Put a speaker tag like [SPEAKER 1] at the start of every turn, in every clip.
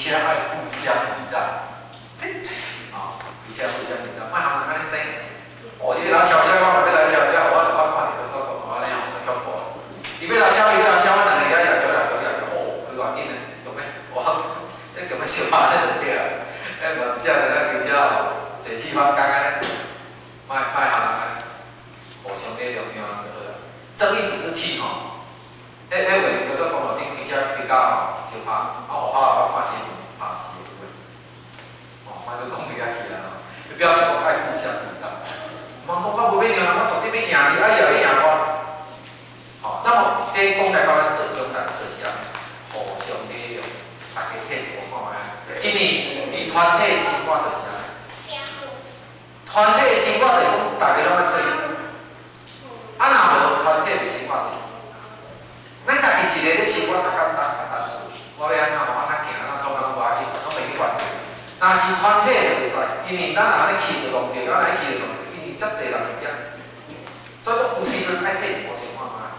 [SPEAKER 1] 且爱互相礼让，而且互相礼让，莫通人安尼争。哦，你要来超车，我嘛要来超车，我就看一个所讲，安尼吼足恐怖。伊要来超，我两个掠叫，哦，开偌紧嘞，讲咩？我，你根本小拍咧就对啊。无是啥人啊，开车吼，坐气方刚安尼，莫互人安尼，互相礼让就好啦。争一时之气吼，话叫做讲路顶开车开到小拍，互我看新闻，拍死的有诶。莫去讲别个去啦吼，你表示我爱互相礼让。莫讲我无要让人，我绝对要赢你，要赢我。那么这讲来到咱道中人就是互相礼让，大家体一个看卖。因为团体生活就是安尼，团体生活就是讲大家拢爱退步，若无团体袂生活是，咱家己一个咧生活较简单顺，我要安怎安怎行，安怎创啥拢无要紧，拢袂去管它。但是团体就袂使，因为咱若安尼去就弄着，咱来去就弄着，因为遮济人会遮，所以讲有时阵爱退一步先看卖。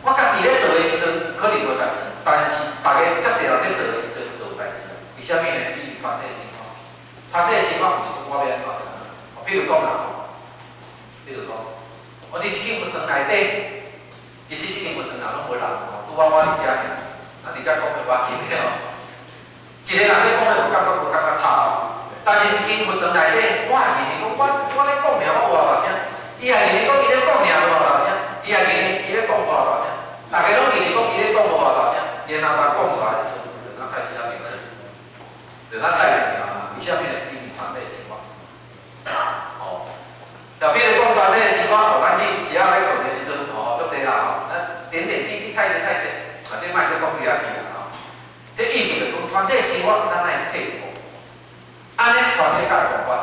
[SPEAKER 1] 我家己咧做的时阵可能无代志，但是大家遮济人咧做的时阵就有代志。为虾米呢？因为团体生活，团体生活毋是讲我要安怎样。比如讲啦，我伫一间饭堂内底，其实这间饭堂内拢无人吼，拄好我伫遮尔，伫遮讲的我紧的哦。一个人咧讲的无感觉差，但是一间饭堂内底，我认为讲我咧讲尔，我无大声，伊也认为讲伊咧讲尔无大声，伊也认为伊咧讲无大声，大家拢认为讲伊咧讲无大声，然后他讲出来时阵，就咱菜市仔面。就咱菜市啊，为虾米呢？因为团体生活。就比如讲团体生活，咱去时仔咧困的时阵，足济啦点点滴滴太多，这莫去讲几去啦这意思就是讲团体生活，咱爱退一步，安尼团体较会活泼。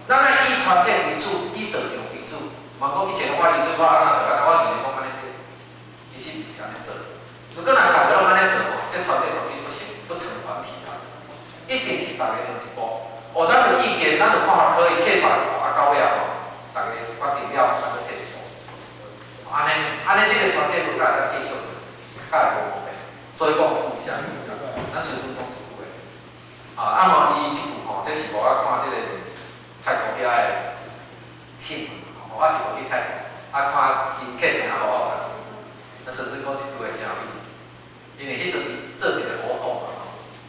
[SPEAKER 1] 咱爱以团体为主，以道场为主。莫讲以前我以前我安怎我认为讲安尼对，其实毋是安尼做。如果大家拢安尼做，这团体绝对不成团体啦。一定是大家用一步，咱有意见，咱有看法可以提出来，到尾大家决定了，咱就提一步。安尼这个团体如果来继续，较会无毛病。所以讲互相礼让，咱随便讲一句话。么伊即句这是无我看这个泰国遐的新闻，我是无去泰国，看因客人好好看。那顺便讲一句话真有意思，因为迄阵做一个活动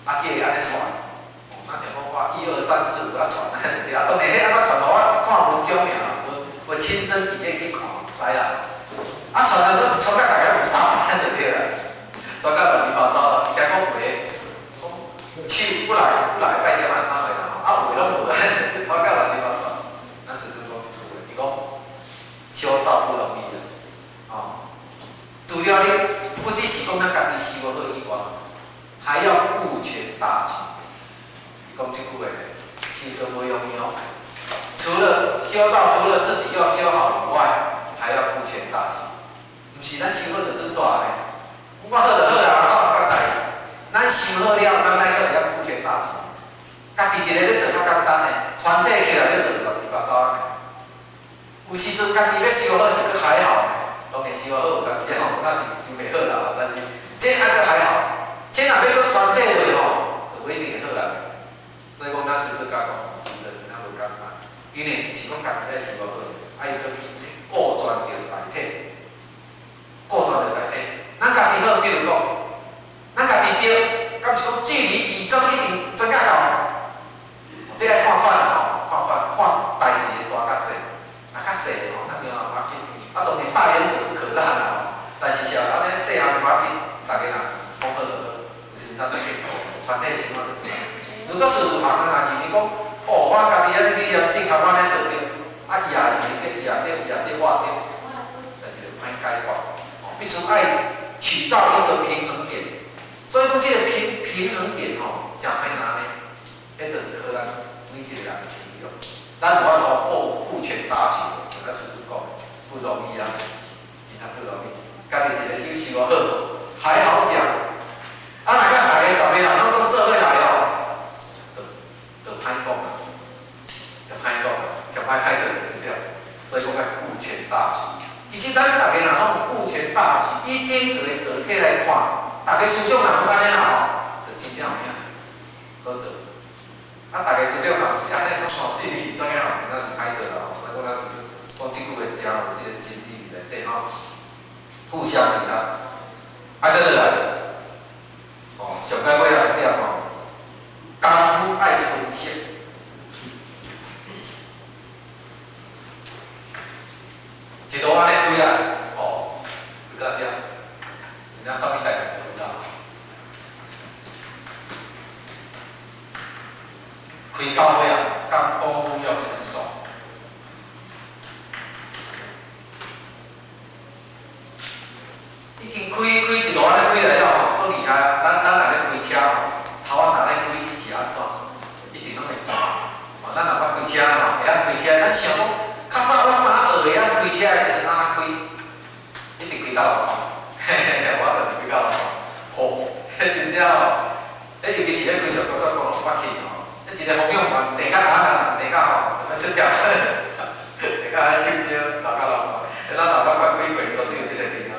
[SPEAKER 1] 叫伊安尼传。咱想讲我1、2、3、4、5传，当然迄安怎传，我看文章尔，无亲身体验去看，知啦。传到大家有傻就对啦，传到乱七八糟啦，惊讲回，去不来拜天晚上回啦，回拢无，传到乱七八糟。咱随便讲一句话，伊讲修道不容易的，除了你不只是讲咱家己修好以外，还要顾全大局。讲这句话咧，是都无容易哦。除了修道，除了自己要修好以外，还要顾全大局。不是咱修好就真煞咧，我好就好啦，我有代志。咱修好了，咱来个会晓顾全大局。家己一个咧做较简单咧，团体起来咧做乱七八糟咧。有时阵家己咧修好是佫还好，当然修好，但是那是就袂好啦。但是这还佫还好，这若要佫团体落就不一定会好啦。所以讲，咱是佫讲是就真正无简单，因为是讲家己咧生活好，要佫去顾全着大体，顾全着大体。咱家己好，比如讲，咱家己对，敢是讲距离以争一定争较高，这爱看看代志的大甲细，较细的咱就无要紧。当然大原则不可战啦，但是安尼细项就无要紧，大家若讲好就好，就是咱来去团体生活就是。如果事实行，咱认为讲，我家己安尼理念正确安尼做着，伊也认为对，伊也对，我对，但是就歹解决，必须爱取到一个平衡点。所以讲，这个平衡点真歹拿呢，迄就是靠咱每一个人的使用。咱有法度顾全大局，像咱师傅讲，不容易啊，真正不容易。家己一个修好，还好讲。若讲大家10个人拢总做伙来就歹讲啦，上歹开这个资料，所以讲要顾全大局。其实咱大家若拢顾全大局，以整个个体来看，大家思想若拢安尼就真正有影。好做。啊，大家实际嘛，是安尼讲吼，这里怎样吼，真正是歹做啦吼。所以我那是讲即句话，真有即个真理内底吼，互相理解。啊，搁落来，哦，上解尾啊一点吼，功夫爱顺势。一路安尼开啊，哦，就到遮，真正啥物代志都有啦。开到尾啊，讲功夫要成熟。已经开一路安尼开来了吼，足厉害啊！咱若咧开车吼，头仔若咧开是安怎？一定拢会倒。哦，咱若捌开车吼，会晓开车，咱想讲，较早我哪学会晓开车的时阵，安怎开？一直开到路口，嘿嘿嘿，我就是开到路口，吼，迄真正吼，迄尤其是咧开着高速公路捌去吼，迄一个方向盘地甲下人，地甲吼，要出招，地甲迄手手老到路口，咱老爸捌开过，绝对有即个经验。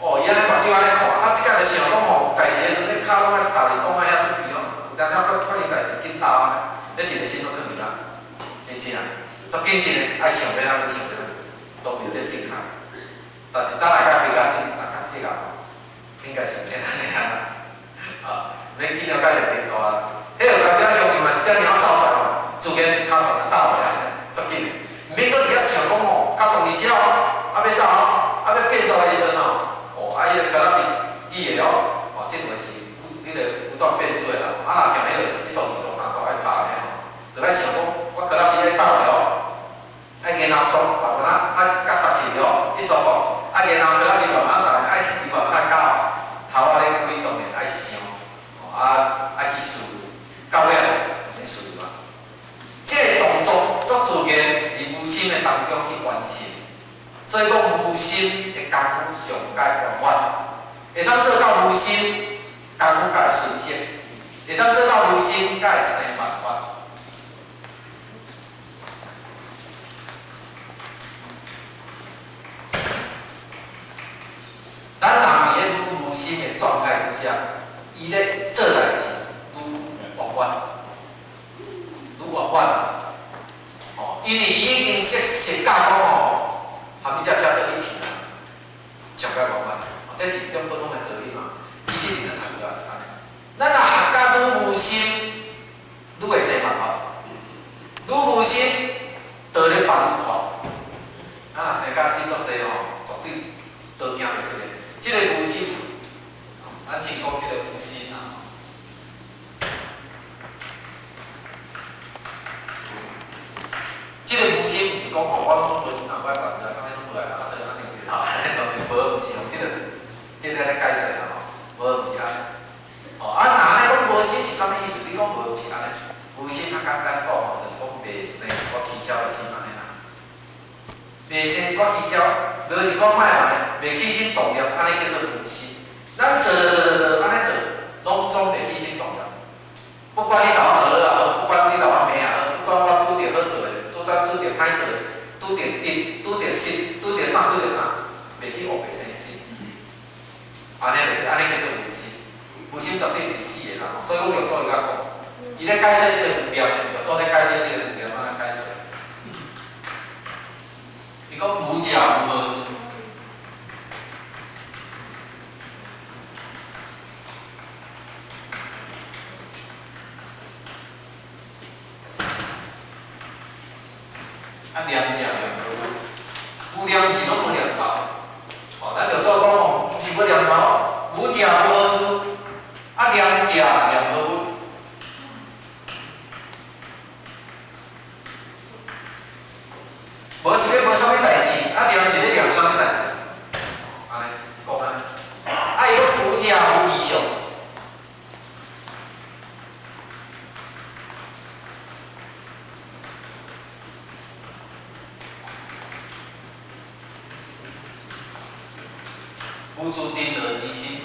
[SPEAKER 1] 哦，伊安尼目睭安尼看，啊，即个就想讲吼，代志的时阵，你骹拢爱踏入挡啊遐准备哦，有当时发生代志紧倒啊，你一个心都囥袂啦，真正，足谨慎的，爱想要哪就想要哪，都有这正确。但是等下甲开较紧，较细个吼，应该上天安尼啊，啊，免紧了甲就颠倒啊。迄有当时啊，用嘛，一只猫走出来吼，自然骹头就倒落来，足紧的，毋免搁伫遐想讲吼，较动二只哦，啊要倒哦，啊要变出来时阵吼，哦，啊伊个脚仔是记的哦，哦，即阵是迄个不断变数的啦。啊，若像迄个1速、2速、3速爱拍的吼，就爱想讲，我脚仔只爱倒的哦，爱跟后速，慢慢啊甲刹去哦，1速哦。啊，然后脚仔是慢慢踏，爱伊慢慢教，头仔咧开当然爱想，哦啊爱去试，到尾免试嘛。这个动作足自然伫无心的当中去完成，所以讲无心的功夫上解圆满，会当做到无心，功夫才会顺适；会当做到无心，才会生万法。咱人伫咧愈无心的状态之下，伊咧做代志愈圆满，愈圆满啦。哦，因为伊已经识教讲吼，下面只做一体啦，上解圆满。哦，这是一种不同的道理嘛。以前伫咧读也是安尼。咱若学甲愈无心，愈会生万法。愈无心，道咧办愈快。啊，生甲心足济吼，绝对道行袂出来。即个无心，咱先讲即个无心啊。即个无心，毋是讲吼，我拢无心啊，我爱办啊，啥物拢无来啦，啊，对，咱先一头，当然无，毋是用即个咧解释啦吼，无毋是安尼。哦，啊，若安尼讲无心是啥物意思？你讲无毋是安尼，无心较简单讲吼，就是讲袂生一个技巧的心安尼啦。袂生一寡技巧，无一寡歹玩，袂起心动念，安尼叫做无心。咱做，安尼做，拢总袂起心动念。不管你头仔学也好，不管你头仔骂也好，不管我拄着好做的，拄着歹做的，拄着得，拄着失，拄着啥，袂去学袂生心。安尼叫做无心。无心绝对毋是死的啦，所以讲要做伊甲讲，伊咧解释即个能量，要做咧解释即个能量，安尼解释。伊讲无假无何事，啊念者念无念毋是拢无念头，哦，咱着做讲吼，毋是无念头，无假无何事，啊念者念何物？无是要无啥物代志，啊念是咧念啥物代志？安尼讲安尼，啊伊讲无假无异象，无主定而即心。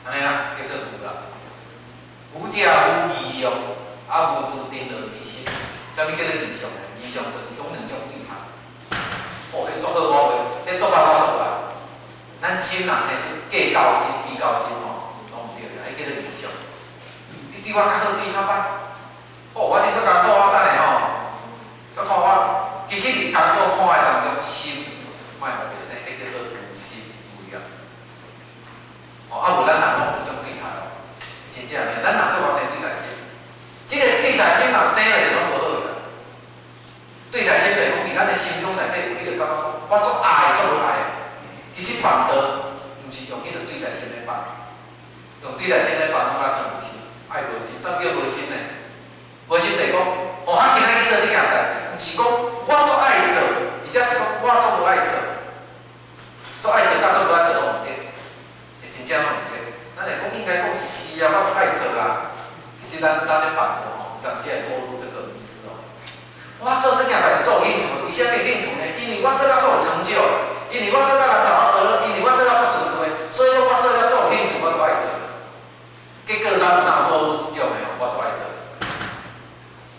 [SPEAKER 1] 安尼啦，叫做无啦。无假无异象，啊无无自定而之心。啥物叫做义上呢？义上就是讲两种对谈。哦，迄做好我话，迄做啊我做啊。咱心若生出计较心、比较心吼，拢毋对啦，迄叫做义上。你对我较好，对较歹。哦，我真足艰苦，我等下吼，足苦我。其实伫艰苦看的当中，心莫互袂生，迄叫做无心无念。哦，啊无咱人拢有即种对谈咯，真正诶，咱人做我生对待心，即个对待心若生了就拢无好啦。对待心就是讲，伫咱的心中内底有迄个感觉，我足爱足无爱。其实办道毋是用迄个对待心来办，用对待心来办，拢较算无心，爱无心，啥叫无心呢？无心就是讲，互我今仔去做即件代志，毋是讲我足爱做，而且是讲我足无爱做，足爱做甲足无爱做拢毋对，会真正拢毋对。咱会讲应该讲是是啊，我足爱做啊。其实咱咧办道吼，有当时会透露这个意思哦。我做这件代志做有兴趣，为啥物有兴趣呢？因为我做甲足有成就，因为我做甲人头壳学，因为我做甲足顺遂，所以讲我做甲足有兴趣，我足爱做。结果咱有透露即种的，我足爱做。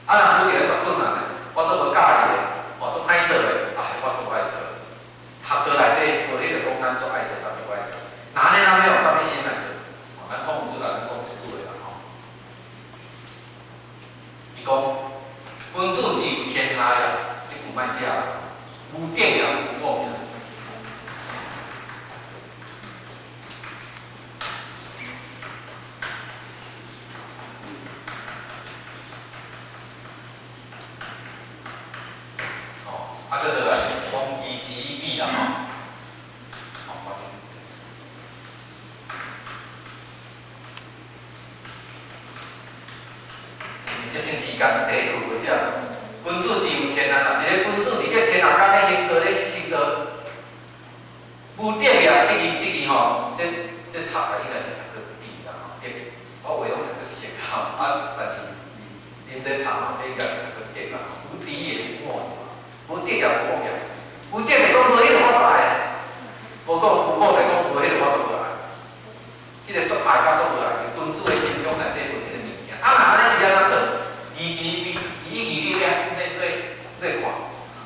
[SPEAKER 1] 啊，人主要做困难的，我做无介意的，我做歹做的，我做无爱做。学道内底无迄个讲咱做爱做，甲做无爱做。那安尼咱要用啥物心来做？咱孔子来讲一句话啦吼，伊讲君子之有天下也，即句莫写啦，无定也无我命。啊，搁倒来讲义之美啦吼，这省时间第一句有写，君子之有天下啦，一个君子伫这天下间咧行道咧行道，无德呀，即个吼，这查来应该是读做义啦吼，我话拢读做实吼，但是恁咧查吼，这应该是读做德啦，无敌也无我。无德也无我命，有德就讲无迄个我做爱，无讲有我就讲无迄个我做无爱。迄个做爱甲做无爱，君子的心中内底无即个物件。啊，若安尼是安怎做？义之美，以义理咧看，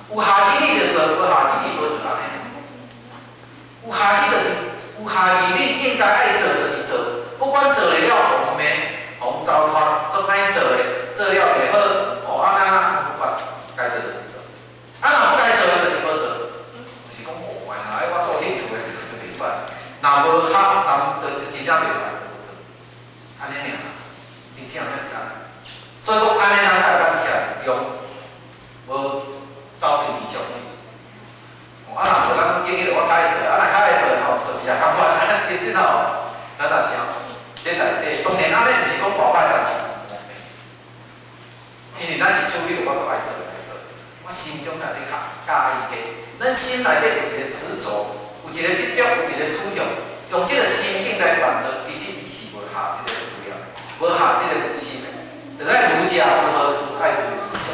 [SPEAKER 1] 有下义理就做，无下义理无做安尼。有下义就是有下义理应该爱做就是做，不管做了红面、红糟蹋，做歹做的，做了袂好，哦安那不管，该做就是。啊，若不该做的，就是无做，就是讲哦，原来我做兴趣的就袂使，若无合，就真正袂使无做，安尼尔，真正那是安尼。所以讲安尼咱才会当徛中，无走定义上去。啊，若无咱建议我较会做，啊，若较会做吼，就是也感觉，其实吼，咱若是吼，这内底当然安尼毋是讲包歹代志，因为咱是处理我做爱做的。我心中内底较介意迄，咱心内底有一个执着，有一个执着，有一个取向，用即个心境来办道，其实伊是无下即个无了，无下即个无心的。就爱儒家无何事，爱无理想，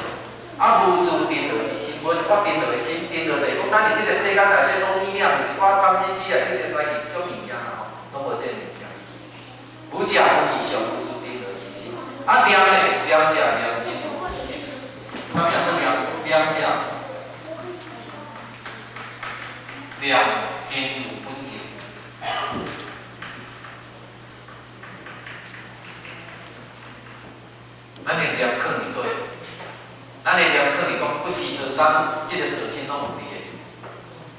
[SPEAKER 1] 啊无自定而之心，无一寡定而的心，定而就是讲咱伫即个世间内底所意念的一寡感知起来，即个在意即种物件啦吼，拢无即个物件。儒家无理想，无自定而之心，啊念呢，念者念真有本性，啥物叫做念？念者，念真有本性。咱的念可能对，咱的念可能讲不时阵，咱即个道心拢有伫个，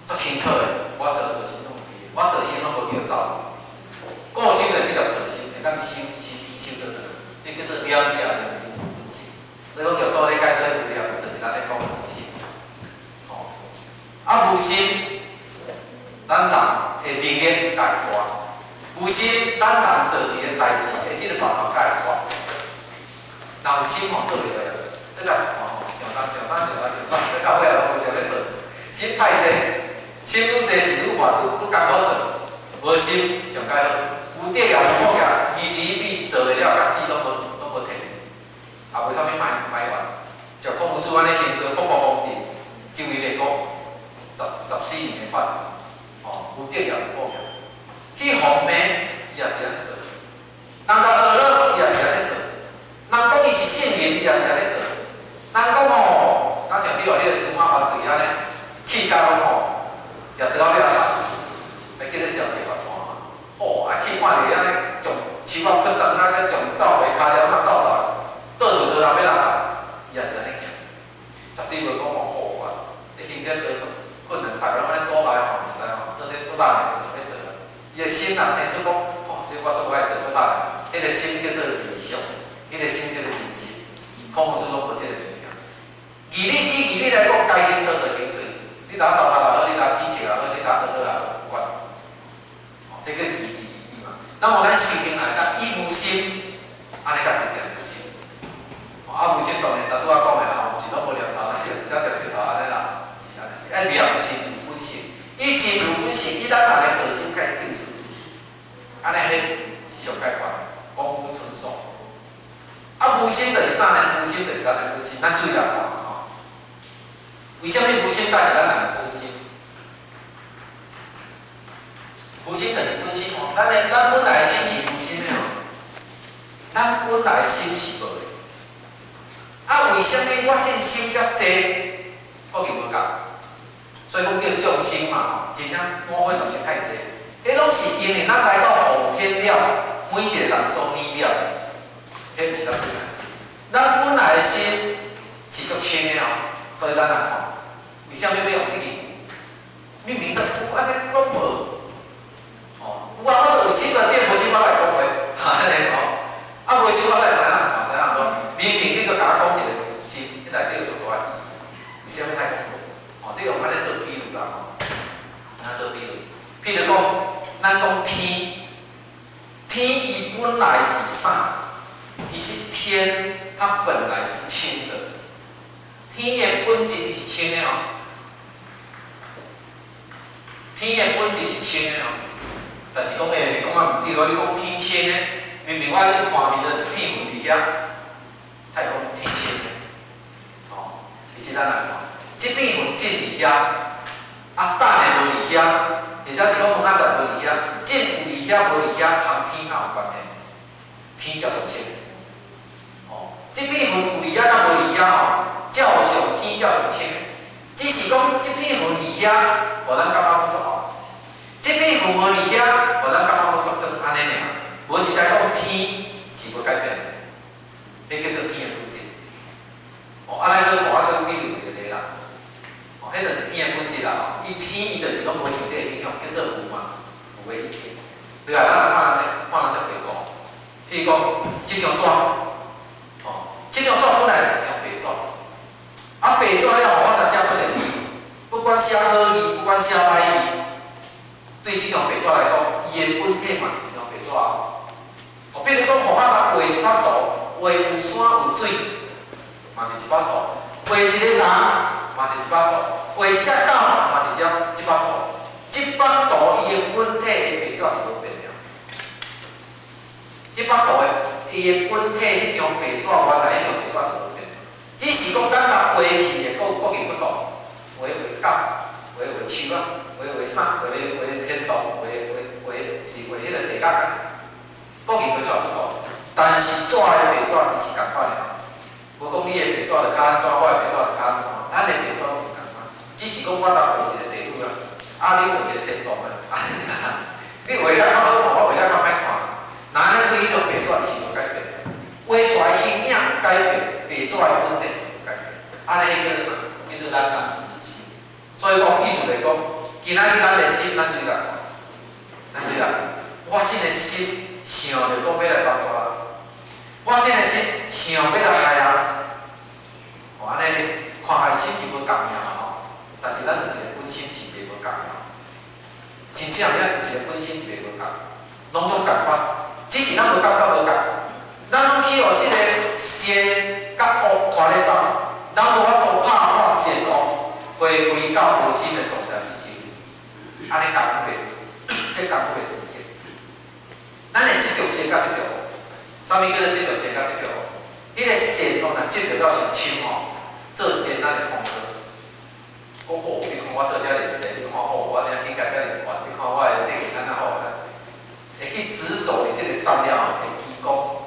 [SPEAKER 1] 足清楚的。我做道心拢有伫个，我道心拢无叫走。固守的即条道心，会当修到的，这叫做念者念真有本性。所以讲叫做咧解释无念，就是咱咧讲无心。吼，啊无心，咱人会能力大大；无心，咱人做一个代志，会即个办法解决。若有心吼做袂来，这个吼上早，这到尾拢无想咧做。心太济，心愈济是愈烦，愈艰苦做。无心上解好，有德也无我也，义之美做会了，甲死拢无停。也无啥物歹玩，就孔子安尼行道，国国方便，就伊来讲14年的法，吼有德也有我也。去红面伊也是安尼做，人甲学了伊也是安尼做。人讲伊是圣人，也是安尼做。咱讲吼，咱像比如迄个司马团队安尼，去到吼，也得了读，要记得上一法团嘛。吼，啊去看着安尼，从手啊屈断啊，佮从走回骹了啊扫扫，到处都人要来读，伊也是安尼行。绝对无讲吼好啊，你现在得做困难，大家拢安尼做来吼，就知吼，做这做大个无想要做。伊个心啊生出讲，吼，这我做爱做做大个，迄个心叫做理想，迄个心叫做理性，孔子拢无即个物件。义理以义理来讲，该行道就行出。你若糟蹋也好，你若天笑也好，你若学也好，无管。吼，这个义之义嘛。那么咱修行来，咱以无心，安尼甲真正无心。吼，啊无心当然，咱拄仔讲的啦，毋是拢无念头，咱是只只石头安尼啦，是安尼，是爱念真如本性。伊真如本性，伊咱大家核心该定死。安尼迄上解决，功夫纯熟。啊，无心就是啥呢？无心就是咱的本心，咱注意来看吼。为什么无心才是咱人的本心？无心就是本心吼，咱本来的心是无心的吼，咱本来的心是无的。啊，为什么我这心遮济，我就无讲？所以讲叫众生嘛吼，真正魔法就是太济。迄拢是因为咱来到后天了，每一个人所念了，迄毋是咱本来心。咱本来的心是足清的哦，所以咱来看，为什么要用这个？明明都有，安尼讲无，哦，有啊，我都有心了，你无心我来讲话，安尼哦，啊无心我来知影，知影无？明明你搁甲我讲一个心，你内底有足大意思，为什么太讲？哦，这用安尼做比喻啦，吼，安尼做比喻。譬如讲，咱讲天，天伊本来是啥？其实天它本来是清的，天的本质是清的哦。天的本质是清的哦，但是讲诶，你讲啊毋对哦，你讲天清的，明明我咧看见着一片云伫遐，太讲天清的，哦，其实咱来看，这片云真伫遐，啊，等下无伫遐。或者是讲门仔十无伫遐，正有伫遐无伫遐，和天哪有关系？天照上清。哦，即片云有伫遐甲无伫遐吼，照上天照上清。只是讲即片云伫遐，互咱感觉讲足好；即片云无伫遐，互咱感觉讲足长安尼尔。无实在讲天是无改变的，迄叫做天的本质。哦，啊，咱搁互我搁比喻一个例啦。哦，迄就是天的本质啦。伊天伊就是拢无受这个影响，叫做无嘛，无的一天。对啊，咱来看咱的回顾。譬如讲，即张纸，哦，即张纸本来是一张白纸，啊，白纸了后，我著写出一个字，不管写好字，不管写歹字，对即张白纸来讲，伊的本体嘛是一张白纸。哦，比如讲，互我来画一幅图，画有山有水，嘛是一幅图；画一个人，嘛是一幅图。画一只狗嘛是一幅图，这幅图伊的本体的白纸是无变的。这幅图的伊的本体迄张白纸，原来迄张白纸是无变的，只是讲咱若画去的各件不同，画狗，画树啊，画啥，画天堂，画是画迄个地角，各件不错不同，但是纸的白纸伊是共款的。无讲你的白纸就较安怎，我的白纸就较安怎，咱的白纸拢是。只是讲我当画一个地府啦，啊，你画一个天堂啦，你画了较好看，我画了较歹看。那安尼对迄张白纸是无改变的，画出来形影改变，白纸的本体是无改变。安尼迄叫做啥？叫做咱人心。所以讲意思来讲，今仔日咱的心，咱注意来看，咱注意来，我真个心想着讲要来帮助人，我真个心想要来害人，哦，安尼看下心是无共样啦吼。但是咱有一个本心是袂无共的，真正咱有一个本心袂无共，拢总共款，只是咱无感觉无共。咱拢去互即个善甲恶拖咧走，咱无法度拍破善恶，回归到无心的状态去修，安尼共袂，这共袂实践。咱的执着善甲执着恶，啥物叫做执着善甲执着恶？迄个善恶若执着到上深吼，做善咱就空了。讲好，你看我做遮认真，你看好我遮顶界遮灵hoạt，你看我的力气安怎好，会去执着你这个善了，会记功。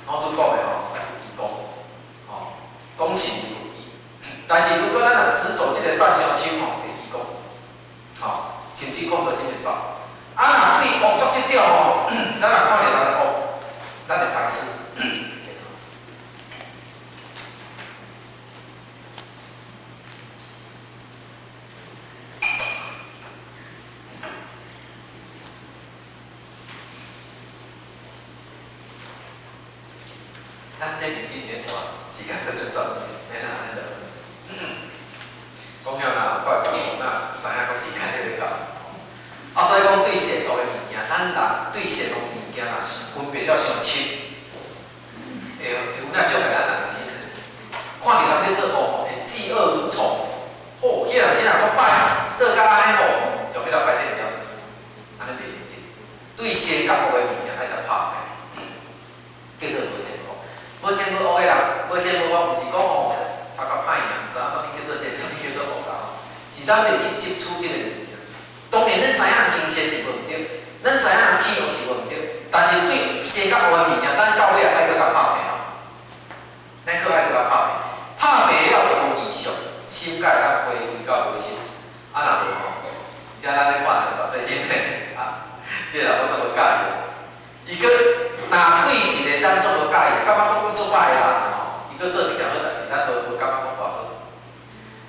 [SPEAKER 1] 老祖讲的吼，会去记功。拢是有意。但是如果咱若只做即个善相亲吼，会记讲，吼，甚至讲到啥物走。啊，若对恶作即种吼，咱若看着人的恶，咱会排斥。咱这面顶电话时间都出10年，免安尼落。讲了啦，怪怪讲啦，知影讲时间在咧到。啊，所以讲对善恶的物件，咱人对善恶物件若是分别了上深，会有那种个咱人心。看着人咧做恶，会嫉恶如仇。吼，迄个人真若讲歹，做甲安尼好，就要来摆电条，安尼袂用劲。对善甲恶的物件，爱来拍卖，叫做无善恶。无善无恶的人，无善无恶，毋是讲吼头壳歹尔，毋知影啥物叫做善，啥物叫做恶啦。是咱袂去接触即个物件。当然，咱知影人行善是无毋对，咱知影人起恶是无毋对，但是对善甲恶的物件，咱到尾爱搁甲拍卖啊，咱搁爱搁甲拍卖，拍卖了就无异常，心才会当回归到无心。啊，若无吼，而且咱咧看着大细心的啊，即个人我做无介意，伊搁若对一个咱做无介意，感觉讲伊做歹啦吼，伊搁做一件好代志，咱无感觉讲偌好。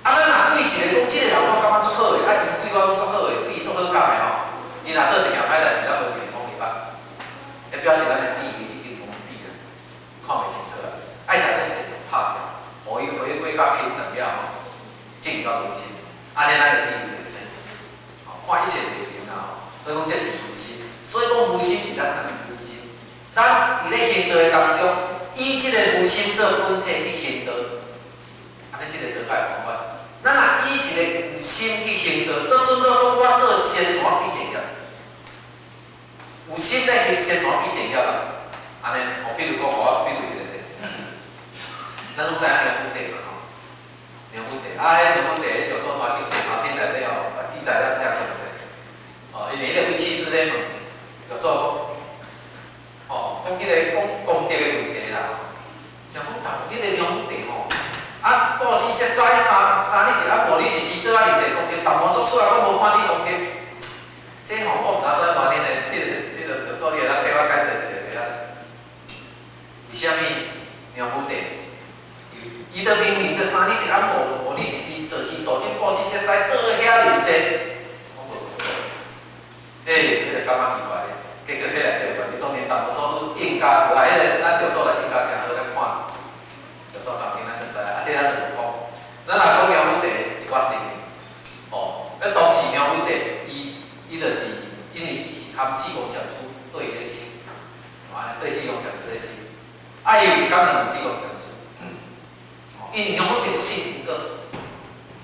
[SPEAKER 1] 啊，咱若对一个讲即个人我感觉足好的，啊，伊对我拢足好的，对伊足好感的吼，伊若做一件歹代志，咱无面讲伊捌，会表示咱的地位一定无低啦，看袂清楚啦，爱把这事拍掉，互伊回归到平等了吼，进入到无心，安尼咱的地位会升，吼，看一切太平啦吼，所以讲这是无心，所以讲无心是咱人的无心，咱伫咧行道的当中，以即个无心做本体去行道，安尼即个道界方法。咱若以一个有心去行道，都准到讲我做善团必成业，有心咧行善团必成业啦。安尼，比如讲，我比如一个例，咱拢知影梁武帝嘛吼，梁武帝，啊，迄梁武帝迄叫做华经查品内底吼，记载了真详细。哦，因为迄个为七师咧问，叫做哦，讲迄个讲功德的问题啦。像讲当迄个梁武帝吼。啊，布施雪灾三日一暗，5日一时，做啊二济功德，但无做出来，我无判你功德。这吼我毋知说偌恁的，你着做你个，咱替我解释一下个啦。为虾米梁武帝？伊着明明着3日一暗，5日一时，就是道尽布施雪灾，做遐认真，我无。你着感觉奇怪咧？结果迄内底话，当然但无做出应该，有啊，迄个咱着做来应该诚好来看，着做当今咱。啊，这咱就无讲。咱若讲梁武帝一寡情，哦，当时梁武帝伊就是因为是含济公上师对伊咧信，啊，对济公上师咧信。啊，伊有一工问济公上师，哦，因为梁武帝足信个，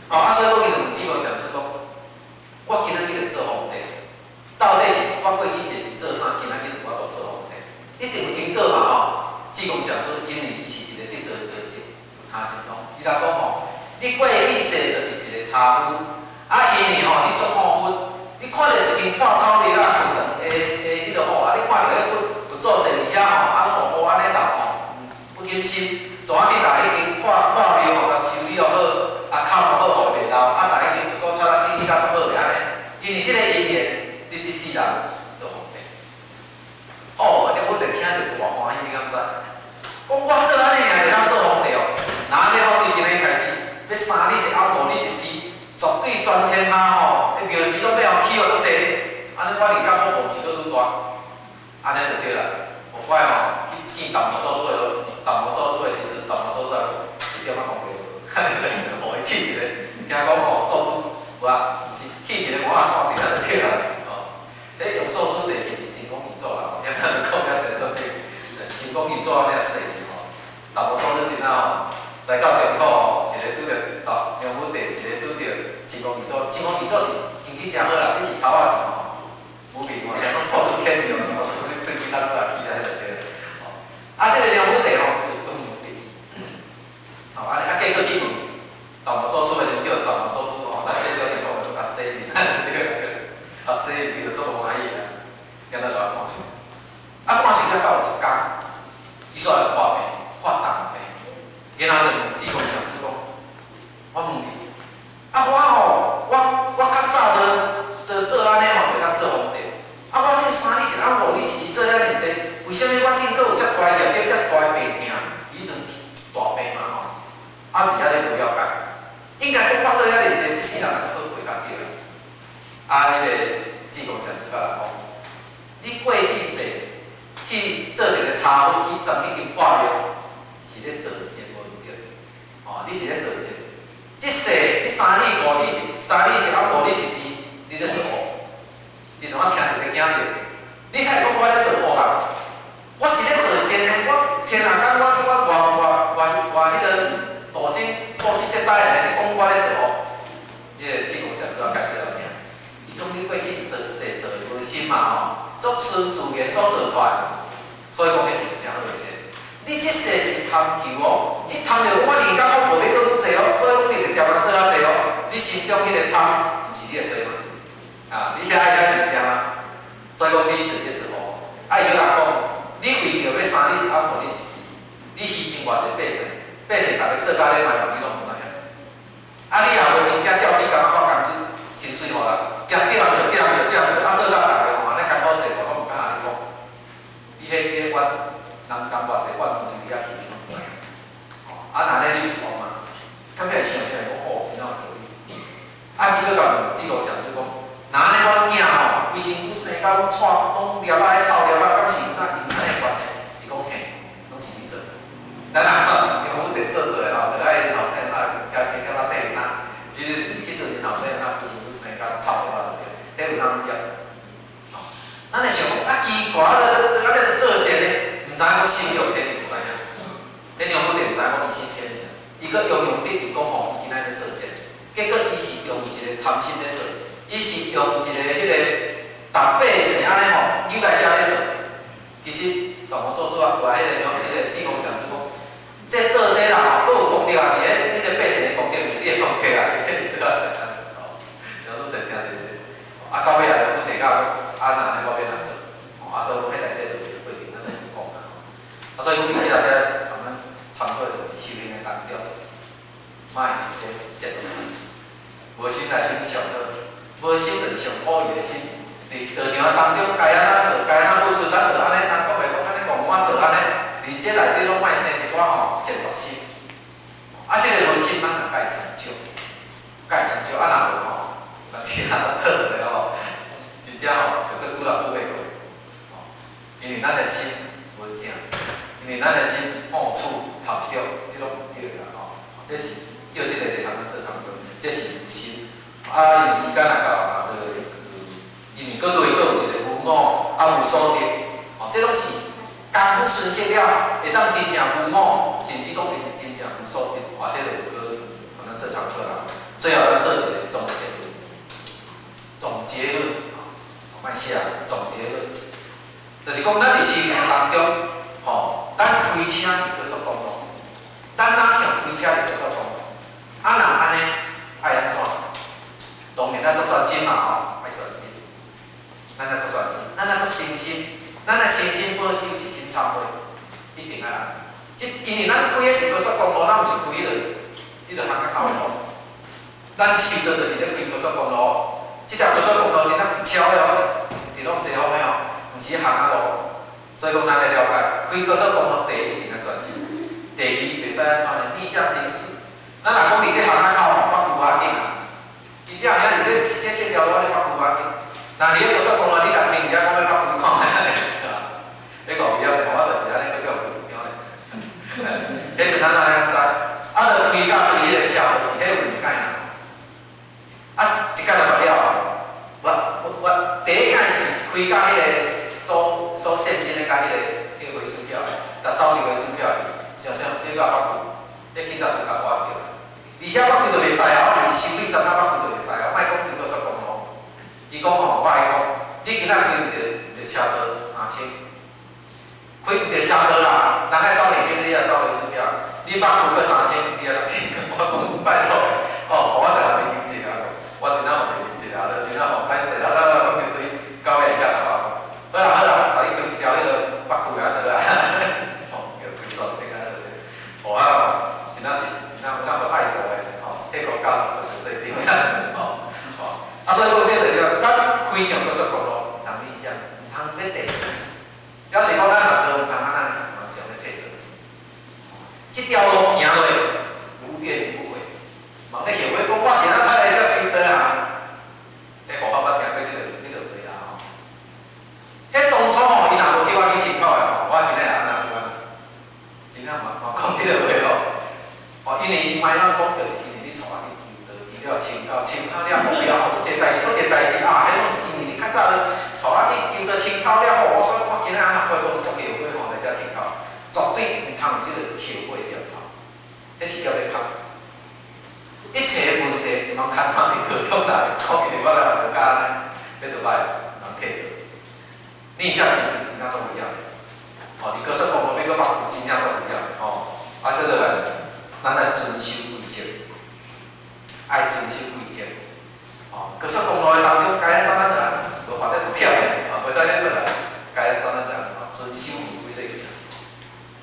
[SPEAKER 1] 哦，啊，所以讲伊就问济公上师讲，我今仔日做皇帝，到底是我过去是做啥？今仔日我都做皇帝，一定有因果嘛吼。济公上师因为伊是一个得道的者。他是讲，伊来讲吼，你过去世就是一个差夫，啊，因为吼你做好分，你看到一间破草庙啊，迄落吼，啊，你看到迄份有做一物件吼，啊，拢无好安尼留吼，不忍心，怎啊去把迄间破庙吼，甲修理好，啊，靠好互袂留，啊，把迄间做出来整理甲足好个安尼，因为即个因缘，你即世人做皇帝，哦，你我着听着就偌欢喜，你敢知？讲我做安尼也会当做皇帝哦。那你好，对今日开始要3日一暗，5日一时，绝对全天下吼，迄庙事拢要起互足济，安尼我人感福报是搁愈大，安尼就对啦。无怪吼，去见淡薄做事的，淡薄做事的时阵，淡薄做出来一点仔功课无，互伊起一个，听讲吼数字，有啊，毋是起一个碗看一下就对啦，吼。迄用数字设计是成功易做啦，也莫讲遐在倒底，成功易做安尼设计吼，淡薄做事真啊吼。来到中土吼，一个拄着梁武帝，一个拄着成功易做。成功易做是经济诚好啦，只是头仔字吼，无明吼，听讲数字欠着，我出去最近咱都来起来就对了。吼，啊，这个梁武帝吼就讲牛帝，吼，安尼啊，结果去问，淡薄做事的时阵叫淡薄做事吼，咱细小地方就甲洗面，对，啊洗面就做无欢喜啦，今仔就来看出，啊看出了到一工，伊煞来看病，看重病。然后就问济公上伫遐咧无了解，应该讲我做遐认真，即世人也做好过较对啦。迄个志公上师甲人讲，你过去世去做一个茶会，去钻去金破庙，是咧做善无对，你是咧做善。即世你3日5日3日1暗5日1时，你咧做恶，你怎啊听着咧惊着？你太讲我咧做恶啊！我是咧做善的，我天啊！讲我迄个道经故事实在的，你讲我咧做恶，志公上都要解释落听。伊讲你过去是做事做无心嘛足纯自然所做出来的，所以讲迄是真好个事。你即世是贪求你贪着我人间我无要搁愈济所以讲你着调人做较济你心中迄个贪，毋是你个做嘛？你遐爱遐物件所以讲你是咧做恶。伊就讲，你为着要3日1暗5日1时，你牺牲偌济百姓逐个做甲咧卖你拢毋知影。你也无真正照你感觉发工资，薪水互人，叫人做，做到逐个安尼艰苦济，我拢毋敢安尼讲。你迄怨，人甘偌济怨，就你遐去，毋知影。若安尼你是讲嘛？到尾想想讲，真有道理。伊搁甲问志公上师讲，若安尼阮囝规身躯生甲拢串，拢抓仔臭抓仔，敢是哪因安尼关系？伊讲嘿，拢是你做。咱因为阮得做的就爱后生加咱替伊去做因后生规身躯生甲臭抓仔对，迄有人夹。咱会想讲奇怪，在做善的，毋知讲信仰天毋知影，天娘不定毋知讲伊信天的，伊搁用得伊讲伊今仔日做善，结果伊是用一个贪心咧做，伊是用一个迄个逐百姓安尼扭来遮咧做，其实大魔做事有迄个志公上师讲，这做这啦佫有功德也是迄个百姓的功德，毋是你的功德啦，你天是做较济然后都听这到尾来就问到若安尼我要哪做？所以讲迄内底就有规定，咱就讲啦。所以讲你即下遮咱参考就是修行的当中，莫这邪东西，无心来想上好，无心就是上恶意的心。伫道场当中该安怎做，该安怎付出，咱就安尼，咱讲袂讲安尼讲我做安尼，伫这内底拢莫生一寡善恶心。这个无心咱就该成就，该成就若无那其他的做做真正就搁拄袂过。因为咱的心无正，因为咱的心误处贪着，即种唔对啦这是叫即个咧通做参考，这是无心。因为时间也到因为搁对搁有一个无我无所得，这拢是功夫顺息了，会当真正无我，甚至讲会真正无所得，这就有可能做参考啦。最后咱做一个总结论，莫写总结论。就是讲，咱伫修行当中，咱开车伫高速公路，咱哪像开车伫高速公路，若安尼爱安怎？当然咱做专心嘛，爱专心，咱要做专心，咱要做信心，咱的信心保守是心忏悔，一定爱安尼。因为咱开的是高速公路，咱毋是开迄个巷仔口的路，咱修的就是咧开高速公路，即条高速公路真正直超的伫拢西方的毋是巷仔路，所以讲咱要了解，开高速公路第一一定要专心，第二袂使安怎呢？逆向行驶。咱若讲伫这巷仔口我开偌紧伊只有影伫这线条路你发开偌紧，若伫咧高速公路你若停伫遐讲要发开看下安尼，你讲伊我就是安尼，叫有一条咧，迄阵咱知，就开到伊迄个车道，迄有2解一解就发了我第一解是开到迄个收现金的甲迄个回数票，甲走伫回数票想你甲发开，你警察就甲我着。而且发开就袂使你收费站发开就袂使莫讲开高速公路。伊讲我会讲，你今仔开毋着车道3000，开毋着车道啦，人爱走现金，你也走回数票，你捌开过3000，你也6000，我讲拜托互我着来袂金一下，我真正有袂金一下，真正歹势啦，我绝对到尾会甲好啦，甲你开一条迄个北区啊，得啦，叫开到这个，真正是，咱做爱国的，这国家就是说点样，所以讲这就是咱开上高速公路，毋通理想，毋通要地，要是讲咱学道毋通安尼，上要退道。这条路行落有缘因为卖咱讲就是因为你带啊去游除了深泡了后了，做一个代志啊，迄拢是因为你较早咧带啊去游到深泡了后，所以我今仔所以讲足后悔吼来遮深泡，绝对毋通有即个后悔念头，迄是叫咧空。一切问题毋通牵到伫道中来，考虑我来就甲安尼，要着歹人摕到。逆向其实真正重要的，哦，你搁说讲要搁目睭真正重要的，哦，啊，倒来，咱来遵守规则，爱遵守规则，哦，搁说公路的当中该安怎咱就安怎，无法得就忝的，啊，袂使咧做啊，该安怎咱就安怎，遵守规则个，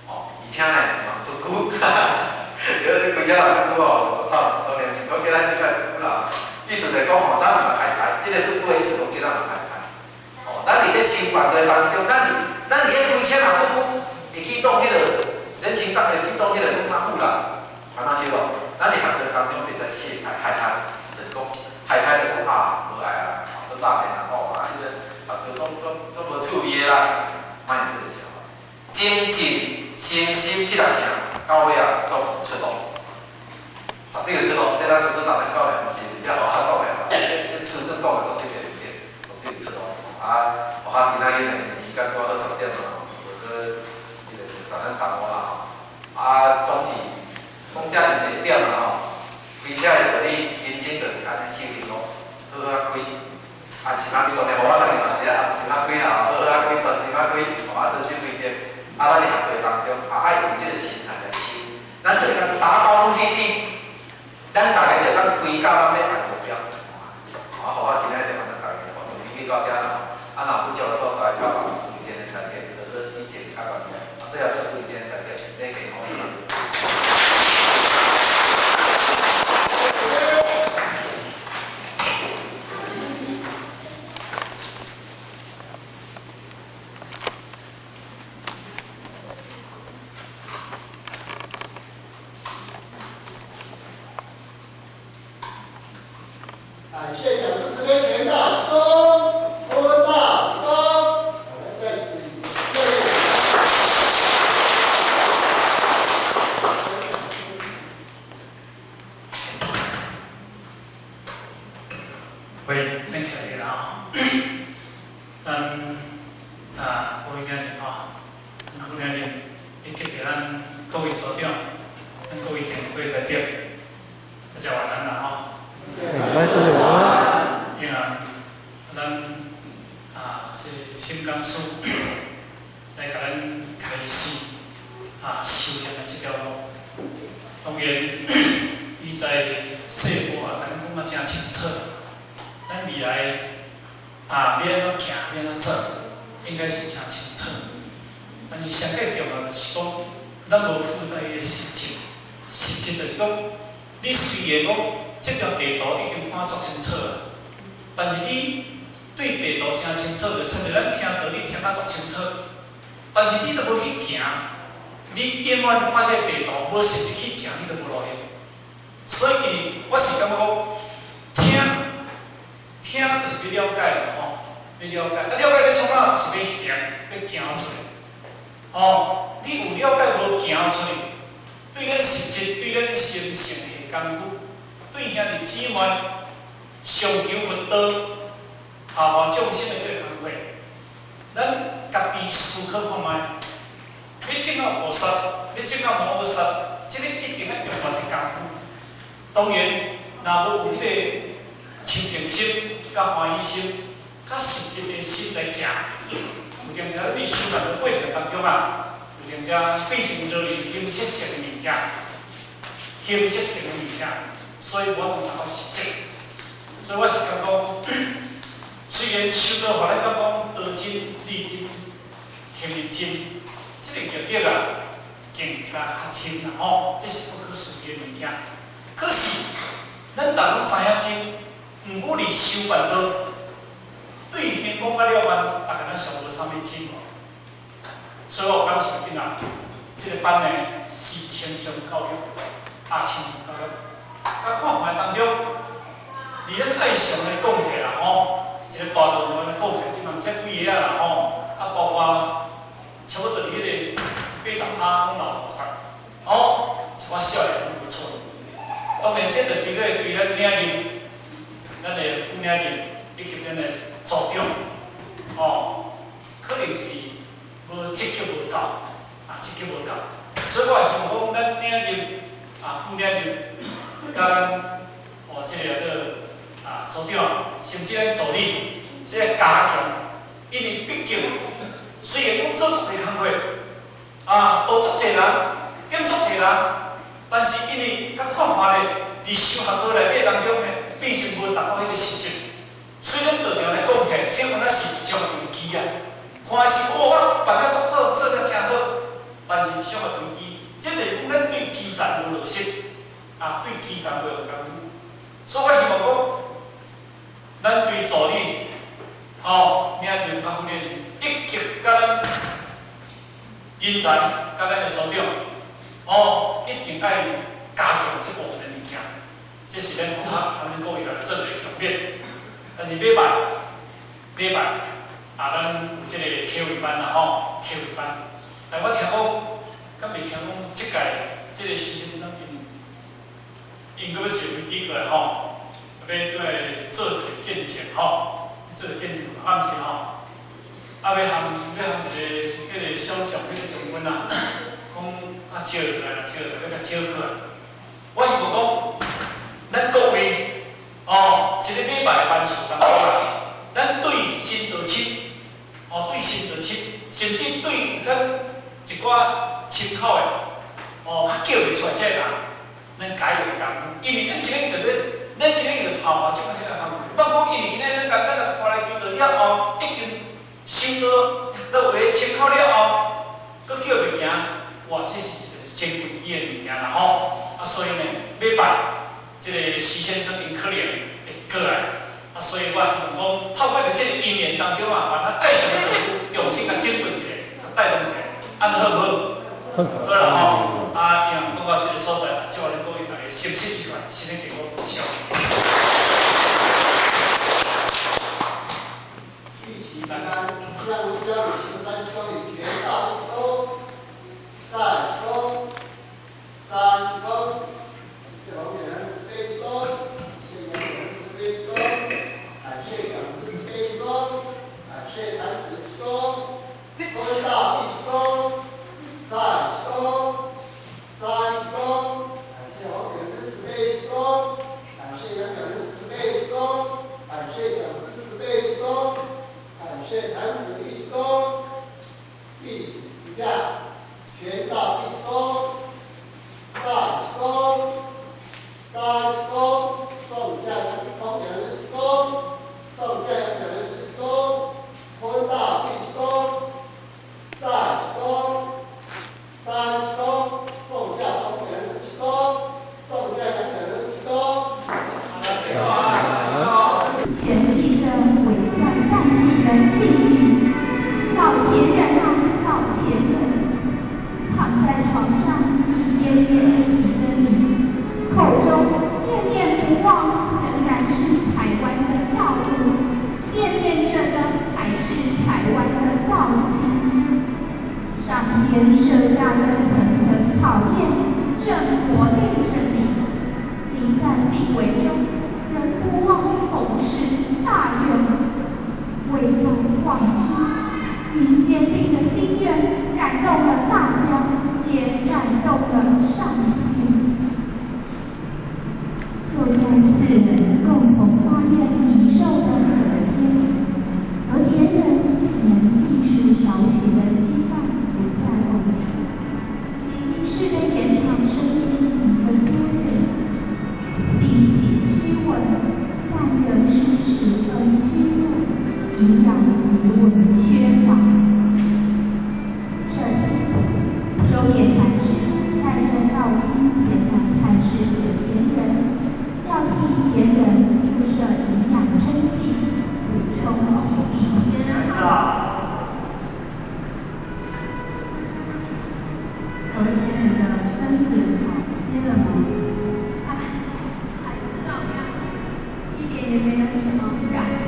[SPEAKER 1] 哦，而且呢，嘛拄久，哈哈，有规则人拄久哦，操！我叫咱即摆拄啦，意思就是讲吼，咱毋通害害，即个拄久的意思讲叫咱毋害害。哦，咱伫这修办的当中，咱伫迄开车若拄久会去当迄个人行道会去当迄个讲哪富啦，安怎修咯？咱伫行道当中会使卸害害，就是讲害害就讲啊，无爱啊，做大便啊，吼啊，迄个啊，就做无趣味的啦，莫用做个笑。精进诚心去来行，到尾啊，做出路。绝对有出路，这咱师尊人咧讲的，毋是只学校讲的嘛。这师尊讲的绝对袂对，绝对有出路。啊，学校今仔日呢时间拄好10点嘛，无搁迄个甲咱耽误啦吼。啊，总是讲遮尔一点啦吼，开车的道理，人生就是安尼修行咯，好好啊开。啊，是讲当然，互我当然嘛是啊，是啊开啦，好好啊开，专心啊开，啊遵守规则。啊，咱伫行道当中，啊爱用即个心态来修，咱就会达到目的地。咱大家就当开到咱要爱目标，啊，互我今仔就安尼大家发生研究到遮啦，啊，若不足的所在，较把推荐的台点，就做之前较把，啊，最后做推荐的台点，你给好伊嘛。
[SPEAKER 2] 感谢讲师慈悲全大鞠躬，坤大鞠躬。好，来再次热烈。
[SPEAKER 3] 喂，恁听这个啦吼，各位领导吼，副领导，以及着咱各位组长，咱各位前辈代表，大家晚安啦吼。因为咱这新港书来甲咱开始修行的这条路，当然，伊在细部甲咱讲啊真清楚，咱未来要安怎行，要安怎做，应该是真清楚。但是上界重要就是讲，咱无附带伊个实质，实质就是讲，你虽然讲。这条地图已经看足清楚了，但是你对地图真清楚，就趁着咱听道理听啊足清楚，但是你都无去行，你永远看这地图无实际去行，你都无路用。所以我是感觉讲，听就是要了解嘛吼，要了解，了解要创啥？就是要行出来。哦，你有了解无行出来，对咱实质、对咱心性的功夫。对兄弟姊妹上求佛道，下化众生的这个工作，咱家己思考看卖，要证到菩萨，要证到摩诃萨，这个一定要用偌济功夫。当然，若无有迄个清净心、甲欢喜心、甲实质的心来行，有阵时你修办的过程当中有阵时变成落入形式性的物件，形式性的物件。所以我同大家实际，所以我是感觉，虽然修道法咱讲道真、理真、天理真，这个业力更加较深啦吼，这是不可思议的物件。可是，咱大家知影真，毋过你修办道，对幸福甲了完，大家咱上无啥物真无。所以我讲是囡仔，这个班呢是轻松教育，轻松教育。啊，看法当中，伫咱爱上的讲起啦吼，一个大道理的讲起，伊嘛毋知几个啦吼，包括差不多迄个80%讲老菩萨，哦，一寡少年很不错。当然这个对咱领任，咱的副领任以及咱的组长，可能是无积极无够，积极无够。所以我希望讲，咱领任副领任，甲咱这个组长，甚至咱助理，这个加强，因为毕竟虽然讲做足侪工课，多足侪人，减足侪人，但是因为甲看法咧，伫修学课内底当中咧，变成无达到迄个实质。虽然道长来讲起来，这份仔是一种危机啊，看是我办得足好，做得真好，但是一种危机，这就是讲咱对基层无落实，对基层无有功夫。所以我希望讲，咱对助理，领任甲副领任，一级甲咱人才，甲咱的组长，一定爱加强这部分的物件。这是咱同学他们各位来做一个强烈。但是礼拜，咱有这个课位班啦，课位班。但我听讲，敢未听讲这届这个实习生因搁要坐飞机过来要来做一个见证做一个见证，暗时要含一个迄个小将迄个将军讲招过来啦，要甲招过来。我希望讲，咱各位。一个礼拜的班次当中咱对新道七，对新道七，甚至对咱一寡亲口的，叫袂出来这人，咱加油功夫，因为咱今日就跑这个项目，莫讲因为今日咱就拖来求到了已经收到话亲口了搁叫袂行，哇，这是一个真危险的物件啦所以呢，礼拜。这个徐先生因可能会过来，所以我希望讲透过这个因缘当中把咱爱上的道具重新甲整顿一下，带动一下，安好无？好啦因为讲到这个所在，就咱各位大家心息以外，先来给我鼓掌。
[SPEAKER 2] 预期平安，让无家旅行3公里全到1公，再公，3公，谢红点人4公，谢杨点人4公，感谢讲师4公，感谢坛子1公，公到1公，再公，3公，感谢红点人4公，感谢杨点人4公，感谢讲师4公。感谢坛子1公，一起之下，全到1公，2公，3公，送价1公2人1公，送价2人10公，分到1公，再公，3公，送价2人10公，送价2人10公。
[SPEAKER 4] 全系的伟赞赞系的幸运，老前人啊，老前人，躺在床上一奄奄一息的你，口中念念不忘仍然是台湾的道路，念念着的还是台湾的道情。上天设下的层层考验，正活练着你，你在病危中。仍不忘弘誓大愿，为党忘躯，您坚定的心愿感动了大家，也感动了上天。就在4人共同发愿遗寿的隔天，而前人年纪是少许的稀饭不在望处，奇迹式的延长生命一个多月。病情趋稳，但仍是十分虚弱，营养极为缺乏。这天，周野禅师带着道亲前来探视可前人，要替前人注射营养针剂，补充体力。和前人的身子好些了吗？也没有什么改善。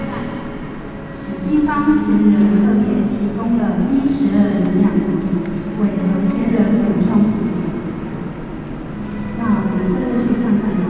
[SPEAKER 4] 史地方前人特别提供了B12营养剂，为何前人补充？那我们这就去看看吧。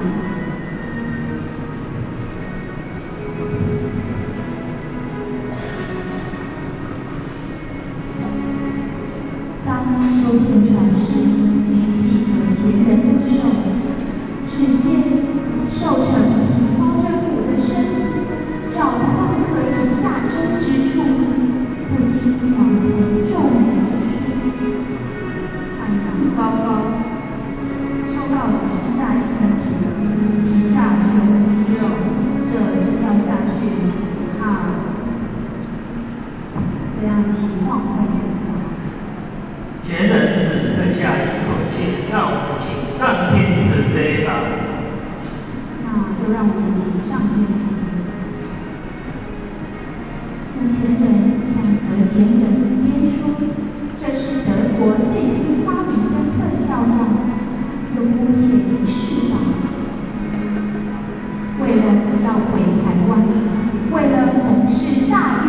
[SPEAKER 4] 就让我们请上院子。有钱人向有钱人边说：“这是德国最新发明的特效药，就姑且一试吧。”为了要回台湾，为了弘誓大愿，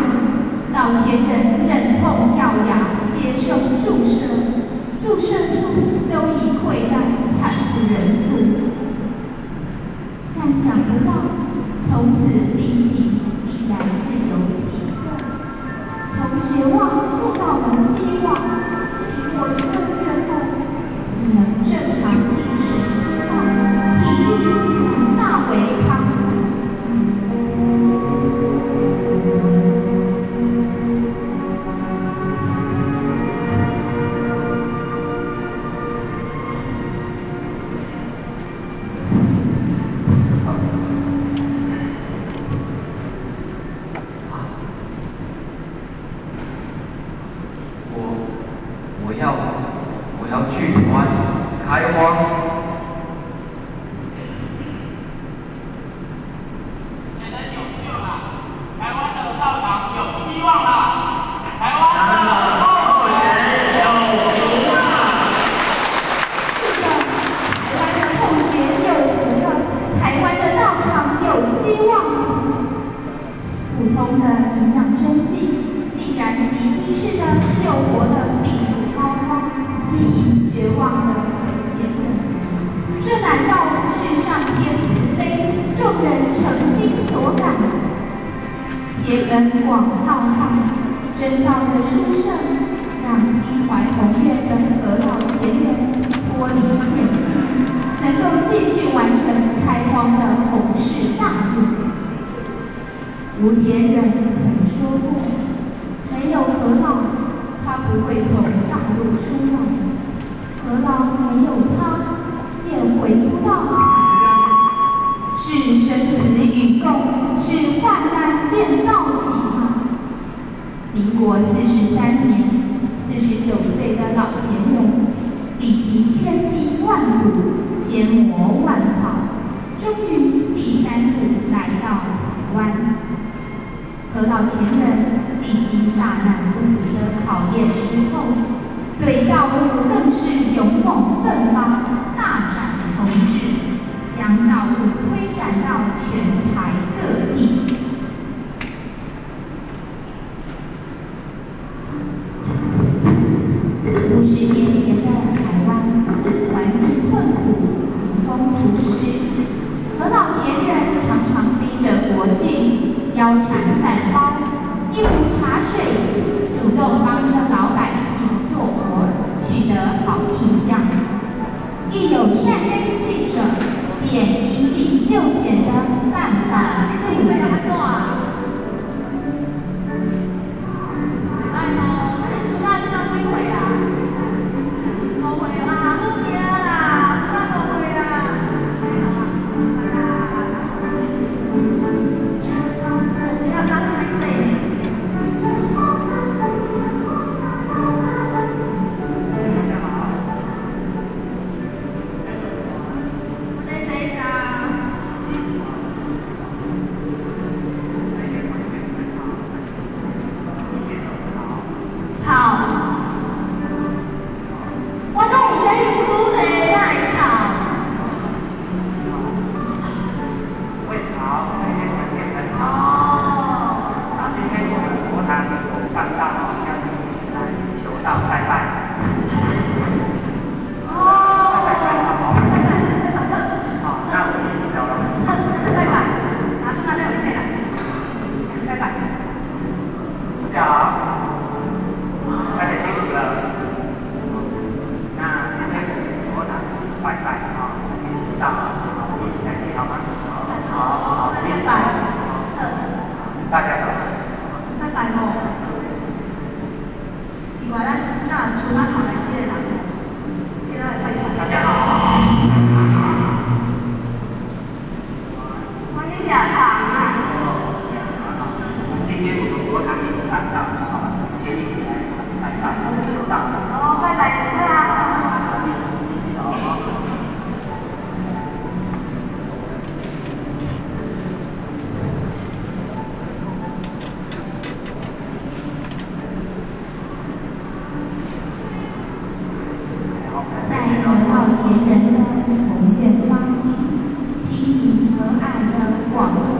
[SPEAKER 4] 老钱人忍痛咬牙接受注射，注射处都已溃烂，惨不忍睹。但想不到，从此病情竟然日有起色，从绝望见到了希望。经过1个月后，已能正常进食吃饭，体力竟然大为康复。
[SPEAKER 5] 我要去台湾开荒。
[SPEAKER 6] 前人有救了，台湾的道场有希望了，台湾的后学有福了。
[SPEAKER 4] 是的，台湾的后学有福了，台湾的道场有希望。普通的营养针剂，竟然奇迹式的救活了病入膏肓、饥已绝望的有钱人。这难道不是上天慈悲、众人诚心所感？天恩广浩瀚，真道的殊胜，让心怀宏愿的何老前人脱离险境，能够继续完成开荒的弘誓大愿。吴前人曾说过，没有何老，他不会从大陆出来；何老没有他，也回不到台湾。是生死与共，是患难见道起吗？民国43年，49岁的老钱人，历经千辛万苦，千磨万炮，终于第3度来到台湾。何老前人历经大难不死的考验之后，对道路更是勇猛奋发，大展宏志，将道路推展到全台各地。50年前的台湾，环境困苦，民风朴实，何老前人常常背着国具，腰缠饭包，一壶茶水，主动帮着老百姓做活，取得好印象。遇有善根器者，便因地就简的办法度子。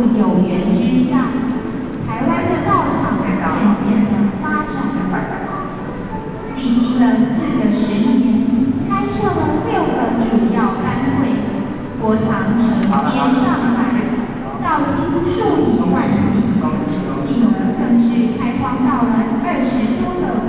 [SPEAKER 4] 路有缘之下，台湾的道场渐渐的发展，历经了4个10年，开设了6个主要班会，佛堂承接上来，道清数以万计，进而更是开荒到了20多个班。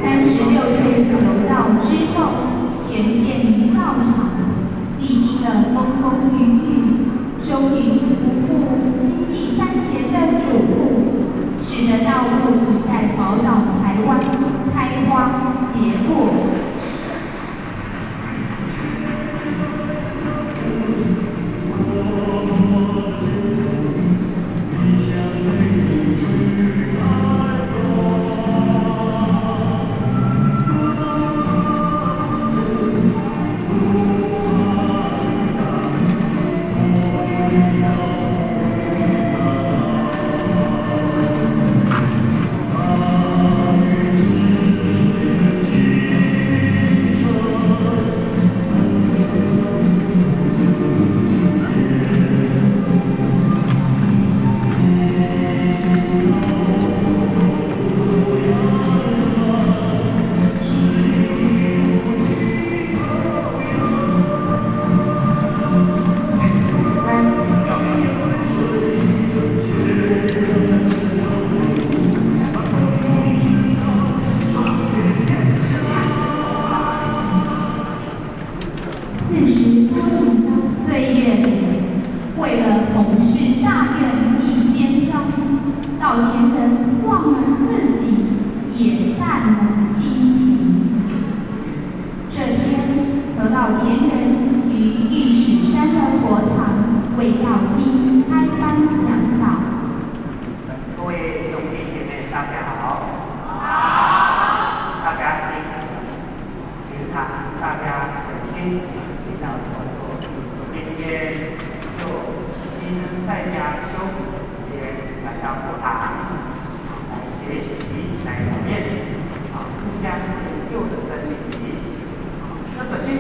[SPEAKER 4] 36岁求道之后，全县于道场，历经了风风雨雨，终于不顾经济3贤的嘱咐，使得道路已在宝岛台湾开花结果。40多年的岁月里，为了弘誓大愿力坚壮，道前人忘了自己，也淡了亲情。这天，得道前人于玉石山的佛堂为道经开班讲道。
[SPEAKER 7] 各位兄弟姐妹，大家好。好。大家辛苦了。平常大家很辛苦。到怎么做？今天就牺牲在家休息的时间来到佛堂，来学习，来磨练，互相研究的真理。这个心